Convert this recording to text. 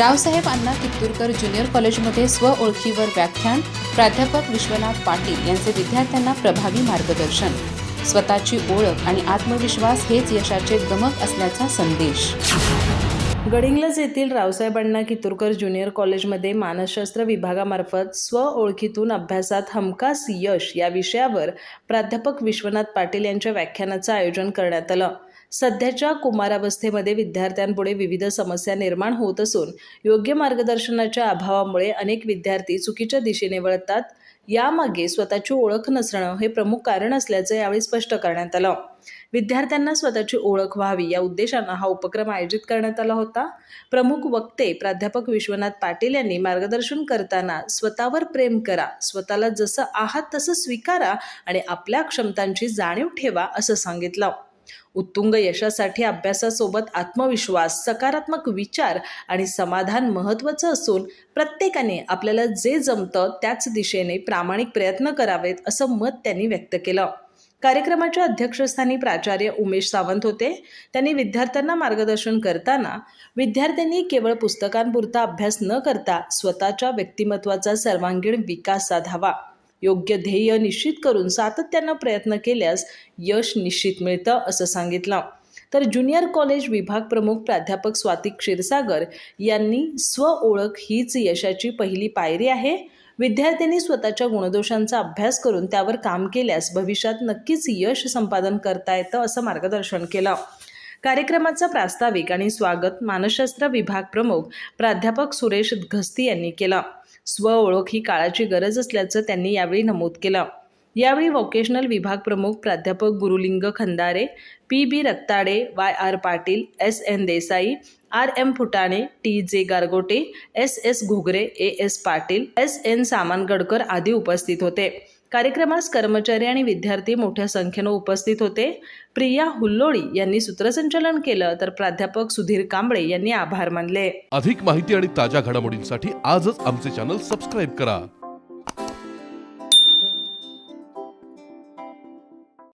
रावसाहेब अण्णा कित्तूरकर junior कॉलेजमध्ये स्वओळखीवर व्याख्यान. प्राध्यापक विश्वनाथ पाटील यांचे विद्यार्थ्यांना प्रभावी मार्गदर्शन. स्वतःची ओळख आणि आत्मविश्वास हेच यशाचे गमक असल्याचा संदेश. गडिंग्लज येथील रावसाहेब अण्णा कित्तूरकर ज्युनियर कॉलेजमध्ये मानसशास्त्र विभागामार्फत स्वओळखीतून अभ्यासात हमखास यश या विषयावर प्राध्यापक विश्वनाथ पाटील यांच्या व्याख्यानाचं आयोजन करण्यात आलं. सध्याच्या कुमारावस्थेमध्ये विद्यार्थ्यांपुढे विविध समस्या निर्माण होत असून योग्य मार्गदर्शनाच्या अभावामुळे अनेक विद्यार्थी चुकीच्या दिशेने वळतात. यामागे स्वतःची ओळख नसणं हे प्रमुख कारण असल्याचं यावेळी स्पष्ट करण्यात आलं. विद्यार्थ्यांना स्वतःची ओळख व्हावी या उद्देशानं हा उपक्रम आयोजित करण्यात आला होता. प्रमुख वक्ते प्राध्यापक विश्वनाथ पाटील यांनी मार्गदर्शन करताना स्वतःवर प्रेम करा, स्वतःला जसं आहात तसं स्वीकारा आणि आपल्या क्षमतांची जाणीव ठेवा असं सांगितलं. उत्तुंग यशासाठी अभ्यासासोबत आत्मविश्वास, सकारात्मक विचार आणि समाधान महत्त्वाचं असून प्रत्येकाने आपल्याला जे जमतं त्याच दिशेने प्रामाणिक प्रयत्न करावेत असं मत त्यांनी व्यक्त केलं. कार्यक्रमाच्या अध्यक्षस्थानी प्राचार्य उमेश सावंत होते. त्यांनी विद्यार्थ्यांना मार्गदर्शन करताना विद्यार्थ्यांनी केवळ पुस्तकांपुरता अभ्यास न करता स्वतःच्या व्यक्तिमत्वाचा सर्वांगीण विकास साधावा. योग्य ध्येय निश्चित करून सातत्यानं प्रयत्न केल्यास यश निश्चित मिळतं असं सांगितलं. तर ज्युनियर कॉलेज विभाग प्रमुख प्राध्यापक स्वाती क्षीरसागर यांनी स्वओळख हीच यशाची पहिली पायरी आहे. विद्यार्थ्यांनी स्वतःच्या गुणदोषांचा अभ्यास करून त्यावर काम केल्यास भविष्यात नक्कीच यश संपादन करता येतं असं मार्गदर्शन केलं. कार्यक्रमाचा प्रास्ताविक आणि स्वागत मानसशास्त्र विभाग प्रमुख प्राध्यापक सुरेश घस्ती यांनी केलं. स्वओळख ही काळाची गरज असल्याचं त्यांनी यावेळी नमूद केलं. यावेळी व्होकेशनल विभाग प्रमुख प्राध्यापक Guruling Khandare, P B. Raktade, Y R. Patil, S N. Desai, R M. Futane, T J. Gargote, S S. Ghugare, A S. Patil, S N. Samangadkar आदी उपस्थित होते. कार्यक्रमास कर्मचारी आणि विद्यार्थी मोठ्या संख्येनं उपस्थित होते. प्रिया हुल्लोळी यांनी सूत्रसंचालन केलं तर प्राध्यापक सुधीर कांबळे यांनी आभार मानले. अधिक माहिती आणि ताज्या घडामोडींसाठी आजच आमचे चॅनल सबस्क्राईब करा.